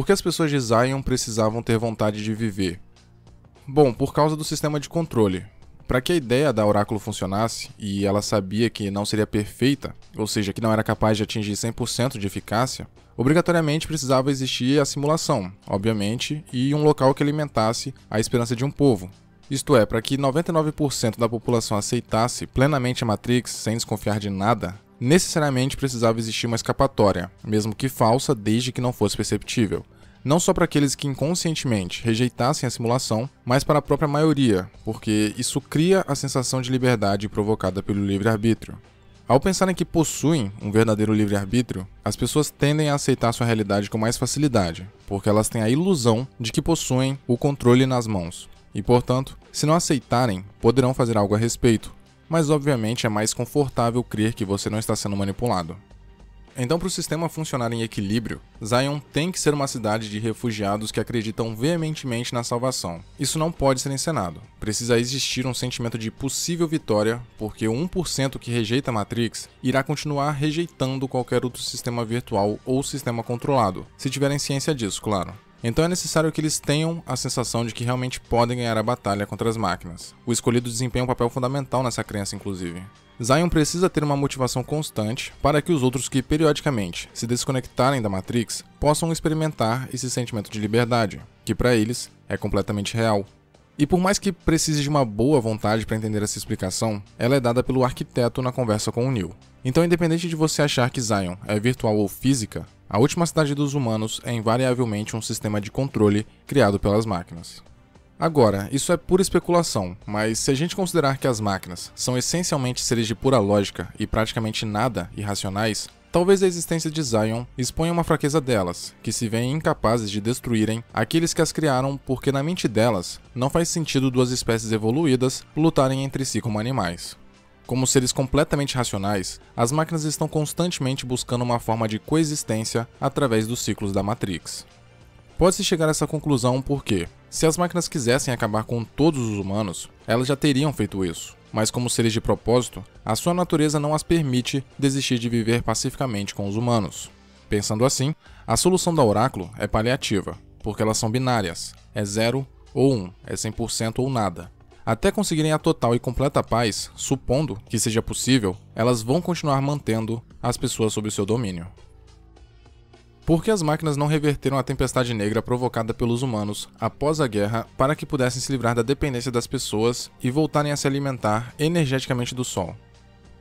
Por que as pessoas de Zion precisavam ter vontade de viver? Bom, por causa do sistema de controle. Para que a ideia da Oráculo funcionasse, e ela sabia que não seria perfeita, ou seja, que não era capaz de atingir 100% de eficácia, obrigatoriamente precisava existir a simulação, obviamente, e um local que alimentasse a esperança de um povo. Isto é, para que 99% da população aceitasse plenamente a Matrix sem desconfiar de nada, necessariamente precisava existir uma escapatória, mesmo que falsa, desde que não fosse perceptível. Não só para aqueles que inconscientemente rejeitassem a simulação, mas para a própria maioria, porque isso cria a sensação de liberdade provocada pelo livre-arbítrio. Ao pensarem que possuem um verdadeiro livre-arbítrio, as pessoas tendem a aceitar sua realidade com mais facilidade, porque elas têm a ilusão de que possuem o controle nas mãos. E, portanto, se não aceitarem, poderão fazer algo a respeito, mas obviamente é mais confortável crer que você não está sendo manipulado. Então, para o sistema funcionar em equilíbrio, Zion tem que ser uma cidade de refugiados que acreditam veementemente na salvação. Isso não pode ser encenado. Precisa existir um sentimento de possível vitória, porque o 1% que rejeita a Matrix irá continuar rejeitando qualquer outro sistema virtual ou sistema controlado, se tiverem ciência disso, claro. Então é necessário que eles tenham a sensação de que realmente podem ganhar a batalha contra as máquinas. O escolhido desempenha um papel fundamental nessa crença, inclusive. Zion precisa ter uma motivação constante para que os outros que periodicamente se desconectarem da Matrix possam experimentar esse sentimento de liberdade, que para eles é completamente real. E por mais que precise de uma boa vontade para entender essa explicação, ela é dada pelo arquiteto na conversa com o Neo. Então, independente de você achar que Zion é virtual ou física, a última cidade dos humanos é invariavelmente um sistema de controle criado pelas máquinas. Agora, isso é pura especulação, mas se a gente considerar que as máquinas são essencialmente seres de pura lógica e praticamente nada irracionais, talvez a existência de Zion exponha uma fraqueza delas, que se veem incapazes de destruírem aqueles que as criaram porque na mente delas não faz sentido duas espécies evoluídas lutarem entre si como animais. Como seres completamente racionais, as máquinas estão constantemente buscando uma forma de coexistência através dos ciclos da Matrix. Pode-se chegar a essa conclusão porque, se as máquinas quisessem acabar com todos os humanos, elas já teriam feito isso. Mas como seres de propósito, a sua natureza não as permite desistir de viver pacificamente com os humanos. Pensando assim, a solução da Oráculo é paliativa, porque elas são binárias, é 0 ou 1, é 100% ou nada. Até conseguirem a total e completa paz, supondo que seja possível, elas vão continuar mantendo as pessoas sob seu domínio. Por que as máquinas não reverteram a tempestade negra provocada pelos humanos após a guerra para que pudessem se livrar da dependência das pessoas e voltarem a se alimentar energeticamente do Sol?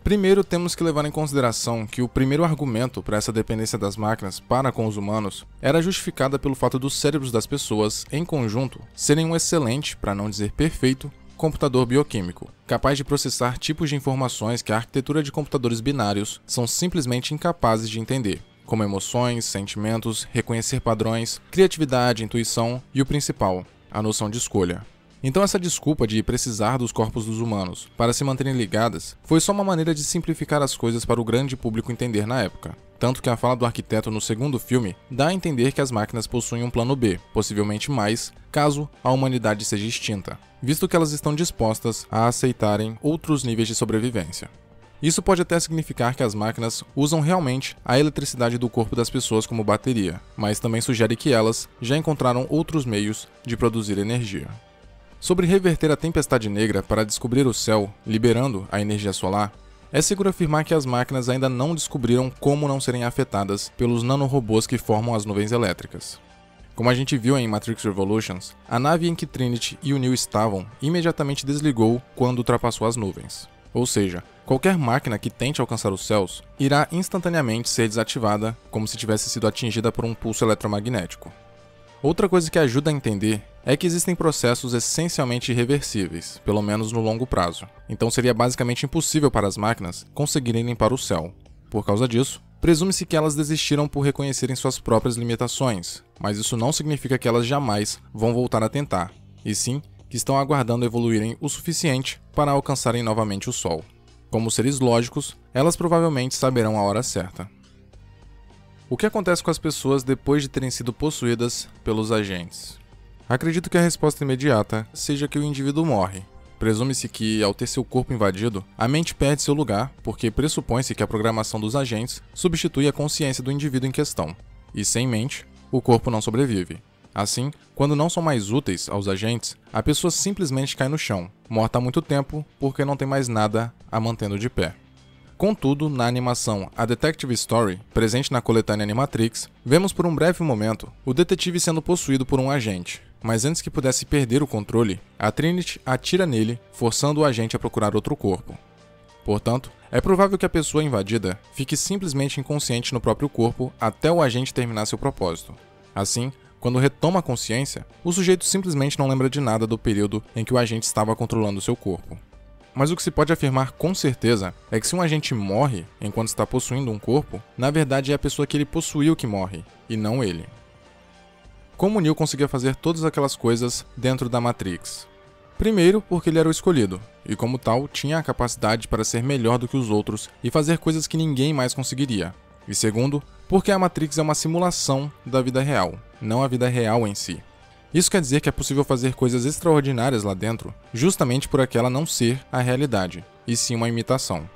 Primeiro, temos que levar em consideração que o primeiro argumento para essa dependência das máquinas para com os humanos era justificada pelo fato dos cérebros das pessoas, em conjunto, serem um excelente, para não dizer perfeito, computador bioquímico, capaz de processar tipos de informações que a arquitetura de computadores binários são simplesmente incapazes de entender, como emoções, sentimentos, reconhecer padrões, criatividade, intuição e o principal, a noção de escolha. Então essa desculpa de precisar dos corpos dos humanos para se manterem ligadas foi só uma maneira de simplificar as coisas para o grande público entender na época. Tanto que a fala do arquiteto no segundo filme dá a entender que as máquinas possuem um plano B, possivelmente mais, caso a humanidade seja extinta, visto que elas estão dispostas a aceitarem outros níveis de sobrevivência. Isso pode até significar que as máquinas usam realmente a eletricidade do corpo das pessoas como bateria, mas também sugere que elas já encontraram outros meios de produzir energia. Sobre reverter a tempestade negra para descobrir o céu, liberando a energia solar, é seguro afirmar que as máquinas ainda não descobriram como não serem afetadas pelos nanorobôs que formam as nuvens elétricas. Como a gente viu em Matrix Revolutions, a nave em que Trinity e o Neo estavam imediatamente desligou quando ultrapassou as nuvens. Ou seja, qualquer máquina que tente alcançar os céus irá instantaneamente ser desativada, como se tivesse sido atingida por um pulso eletromagnético. Outra coisa que ajuda a entender é que existem processos essencialmente irreversíveis, pelo menos no longo prazo. Então seria basicamente impossível para as máquinas conseguirem limpar o céu. Por causa disso, presume-se que elas desistiram por reconhecerem suas próprias limitações, mas isso não significa que elas jamais vão voltar a tentar, e sim que estão aguardando evoluírem o suficiente para alcançarem novamente o Sol. Como seres lógicos, elas provavelmente saberão a hora certa. O que acontece com as pessoas depois de terem sido possuídas pelos agentes? Acredito que a resposta imediata seja que o indivíduo morre. Presume-se que, ao ter seu corpo invadido, a mente perde seu lugar, porque pressupõe-se que a programação dos agentes substitui a consciência do indivíduo em questão. E sem mente, o corpo não sobrevive. Assim, quando não são mais úteis aos agentes, a pessoa simplesmente cai no chão, morta há muito tempo porque não tem mais nada a mantendo de pé. Contudo, na animação A Detective Story, presente na coletânea Animatrix, vemos por um breve momento o detetive sendo possuído por um agente, mas antes que pudesse perder o controle, a Trinity atira nele, forçando o agente a procurar outro corpo. Portanto, é provável que a pessoa invadida fique simplesmente inconsciente no próprio corpo até o agente terminar seu propósito. Assim, quando retoma a consciência, o sujeito simplesmente não lembra de nada do período em que o agente estava controlando seu corpo. Mas o que se pode afirmar com certeza é que se um agente morre enquanto está possuindo um corpo, na verdade é a pessoa que ele possuiu que morre, e não ele. Como Neo conseguia fazer todas aquelas coisas dentro da Matrix? Primeiro, porque ele era o escolhido, e como tal, tinha a capacidade para ser melhor do que os outros e fazer coisas que ninguém mais conseguiria. E segundo, porque a Matrix é uma simulação da vida real, não a vida real em si. Isso quer dizer que é possível fazer coisas extraordinárias lá dentro, justamente por aquela não ser a realidade, e sim uma imitação.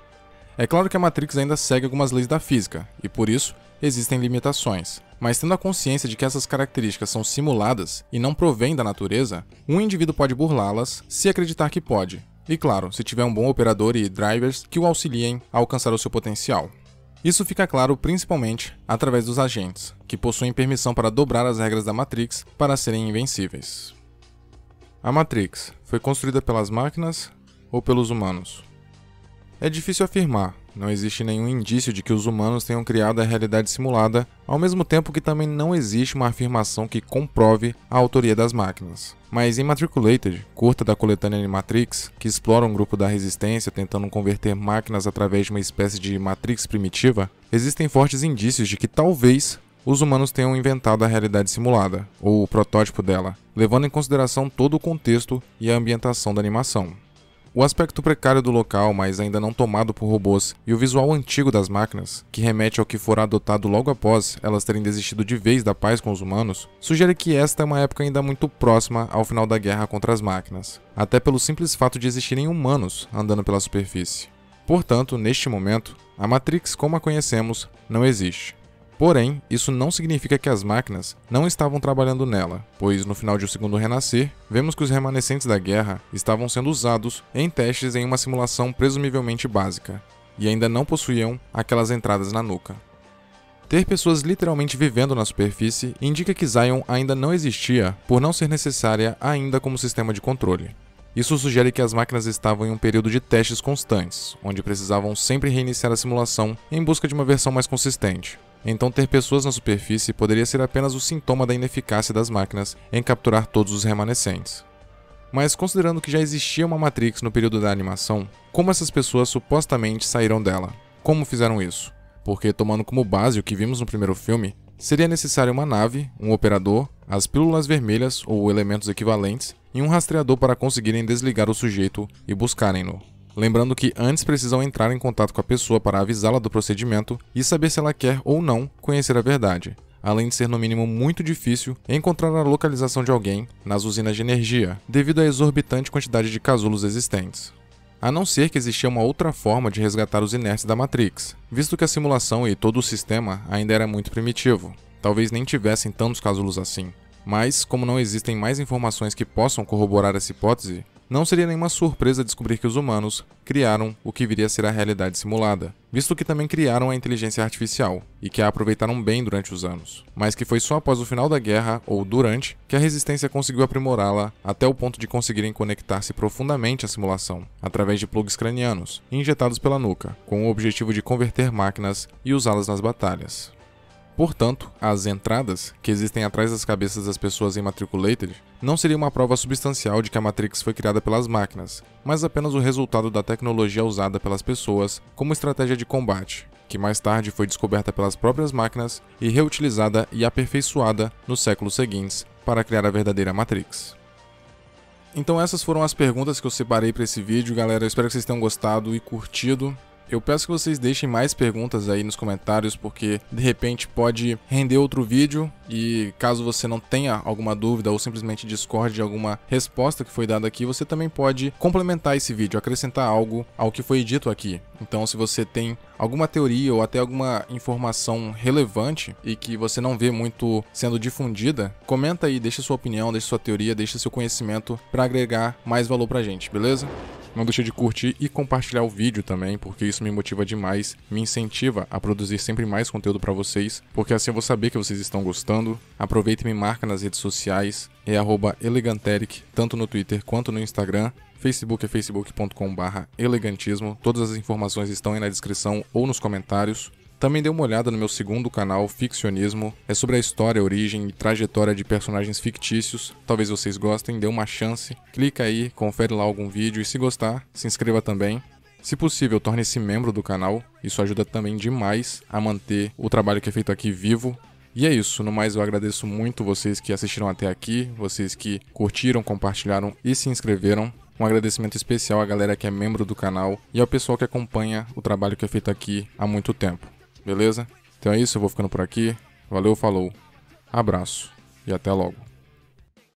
É claro que a Matrix ainda segue algumas leis da física, e por isso existem limitações, mas tendo a consciência de que essas características são simuladas e não provêm da natureza, um indivíduo pode burlá-las se acreditar que pode, e claro, se tiver um bom operador e drivers que o auxiliem a alcançar o seu potencial. Isso fica claro principalmente através dos agentes, que possuem permissão para dobrar as regras da Matrix para serem invencíveis. A Matrix foi construída pelas máquinas ou pelos humanos? É difícil afirmar, não existe nenhum indício de que os humanos tenham criado a realidade simulada, ao mesmo tempo que também não existe uma afirmação que comprove a autoria das máquinas. Mas em Matriculated, curta da coletânea Animatrix, que explora um grupo da resistência tentando converter máquinas através de uma espécie de Matrix primitiva, existem fortes indícios de que talvez os humanos tenham inventado a realidade simulada, ou o protótipo dela, levando em consideração todo o contexto e a ambientação da animação. O aspecto precário do local, mas ainda não tomado por robôs, e o visual antigo das máquinas, que remete ao que fora adotado logo após elas terem desistido de vez da paz com os humanos, sugere que esta é uma época ainda muito próxima ao final da guerra contra as máquinas, até pelo simples fato de existirem humanos andando pela superfície. Portanto, neste momento, a Matrix como a conhecemos não existe. Porém, isso não significa que as máquinas não estavam trabalhando nela, pois no final de O Segundo Renascer, vemos que os remanescentes da guerra estavam sendo usados em testes em uma simulação presumivelmente básica, e ainda não possuíam aquelas entradas na nuca. Ter pessoas literalmente vivendo na superfície indica que Zion ainda não existia por não ser necessária ainda como sistema de controle. Isso sugere que as máquinas estavam em um período de testes constantes, onde precisavam sempre reiniciar a simulação em busca de uma versão mais consistente. Então ter pessoas na superfície poderia ser apenas o sintoma da ineficácia das máquinas em capturar todos os remanescentes. Mas considerando que já existia uma Matrix no período da animação, como essas pessoas supostamente saíram dela? Como fizeram isso? Porque, tomando como base o que vimos no primeiro filme, seria necessário uma nave, um operador, as pílulas vermelhas ou elementos equivalentes e um rastreador para conseguirem desligar o sujeito e buscarem-no. Lembrando que antes precisam entrar em contato com a pessoa para avisá-la do procedimento e saber se ela quer ou não conhecer a verdade, além de ser no mínimo muito difícil encontrar a localização de alguém nas usinas de energia, devido à exorbitante quantidade de casulos existentes. A não ser que existia uma outra forma de resgatar os inertes da Matrix, visto que a simulação e todo o sistema ainda era muito primitivo. Talvez nem tivessem tantos casulos assim. Mas, como não existem mais informações que possam corroborar essa hipótese, não seria nenhuma surpresa descobrir que os humanos criaram o que viria a ser a realidade simulada, visto que também criaram a inteligência artificial, e que a aproveitaram bem durante os anos, mas que foi só após o final da guerra, ou durante, que a resistência conseguiu aprimorá-la até o ponto de conseguirem conectar-se profundamente à simulação, através de plugs cranianos, injetados pela nuca, com o objetivo de converter máquinas e usá-las nas batalhas. Portanto, as entradas, que existem atrás das cabeças das pessoas em Matriculated, não seria uma prova substancial de que a Matrix foi criada pelas máquinas, mas apenas o resultado da tecnologia usada pelas pessoas como estratégia de combate, que mais tarde foi descoberta pelas próprias máquinas e reutilizada e aperfeiçoada nos séculos seguintes para criar a verdadeira Matrix. Então essas foram as perguntas que eu separei para esse vídeo, galera. Eu espero que vocês tenham gostado e curtido. Eu peço que vocês deixem mais perguntas aí nos comentários, porque de repente pode render outro vídeo e caso você não tenha alguma dúvida ou simplesmente discorde de alguma resposta que foi dada aqui, você também pode complementar esse vídeo, acrescentar algo ao que foi dito aqui. Então, se você tem alguma teoria ou até alguma informação relevante e que você não vê muito sendo difundida, comenta aí, deixa sua opinião, deixa sua teoria, deixa seu conhecimento para agregar mais valor pra gente, beleza? Não deixe de curtir e compartilhar o vídeo também, porque isso me motiva demais, me incentiva a produzir sempre mais conteúdo para vocês, porque assim eu vou saber que vocês estão gostando. Aproveita e me marca nas redes sociais, é @eleganteric, tanto no Twitter quanto no Instagram. Facebook é facebook.com/elegantismo, todas as informações estão aí na descrição ou nos comentários. Também dê uma olhada no meu segundo canal, Ficcionismo. É sobre a história, origem e trajetória de personagens fictícios. Talvez vocês gostem, dê uma chance. Clica aí, confere lá algum vídeo e se gostar, se inscreva também. Se possível, torne-se membro do canal. Isso ajuda também demais a manter o trabalho que é feito aqui vivo. E é isso, no mais eu agradeço muito vocês que assistiram até aqui, vocês que curtiram, compartilharam e se inscreveram. Um agradecimento especial à galera que é membro do canal e ao pessoal que acompanha o trabalho que é feito aqui há muito tempo. Beleza? Então é isso, eu vou ficando por aqui. Valeu, falou, abraço e até logo.